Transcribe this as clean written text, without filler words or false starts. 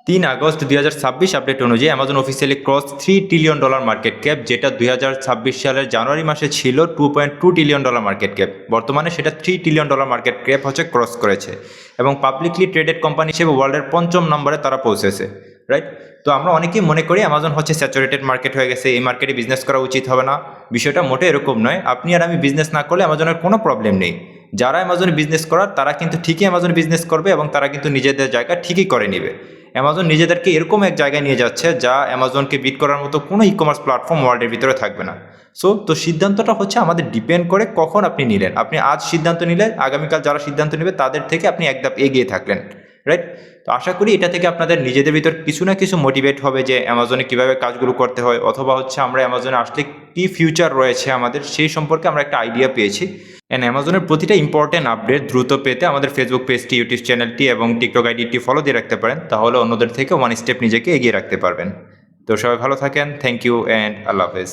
3 August 2026 update অনুযায়ী Amazon officially cross $3 trillion market cap, যেটা 2026 সালের জানুয়ারি মাসে ছিল $2.2 ট্রিলিয়ন মার্কেট ক্যাপ। বর্তমানে সেটা $3 ট্রিলিয়ন মার্কেট ক্যাপ ক্রস করেছে এবং পাবলিকলি ট্রেডেড কোম্পানি হিসেবে ওয়ার্ল্ডের 5ম নম্বরে তারা পৌঁছেছে, রাইট? তো আমরা অনেকেই মনে করি অ্যামাজন স্যাচুরেটেড মার্কেট হয়ে গেছে, এই মার্কেটে বিজনেস করা উচিত হবে না। বিষয়টা মোটে এরকম নয়। আপনি আর আমি বিজনেস না করলে অ্যামাজনের কোনো প্রবলেম নেই। যারা অ্যামাজনে বিজনেস করার তারা কিন্তু ঠিকই অ্যামাজনে বিজনেস করবে এবং তারা কিন্তু নিজেদের জায়গা ঠিকই করে নেবে। অ্যামাজন নিজেদেরকে এরকম এক জায়গায় নিয়ে যাচ্ছে যা অ্যামাজনকে বিট করার মতো কোনো ই কমার্স প্ল্যাটফর্ম ওয়ার্ল্ডের ভিতরে থাকবে না। তো সিদ্ধান্তটা আমাদের ডিপেন্ড করে কখন আপনি নিলেন। আপনি আজ সিদ্ধান্ত নিলে আগামীকাল যারা সিদ্ধান্ত নেবে তাদের থেকে আপনি এক ধাপ এগিয়ে থাকলেন, রাইট? তো আশা করি এটা থেকে আপনাদের নিজেদের ভিতর কিছু না কিছু মোটিভেট হবে যে অ্যামাজনে কীভাবে কাজগুলো করতে হয়, অথবা আমরা অ্যামাজনে আসলে কী ফিউচার রয়েছে আমাদের, সেই সম্পর্কে আমরা একটা আইডিয়া পেয়েছি। অ্যান্ড অ্যামাজনের প্রতিটা ইম্পর্টেন্ট আপডেট দ্রুত পেতে আমাদের ফেসবুক পেজটি, ইউটিউব চ্যানেলটি এবং টিকটক আইডিটি ফলো দিয়ে রাখতে পারেন। তাহলে অন্যদের থেকে ওয়ান স্টেপ নিজেকে এগিয়ে রাখতে পারবেন। তো সবাই ভালো থাকেন। থ্যাংক ইউ অ্যান্ড আল্লাহ হাফেজ।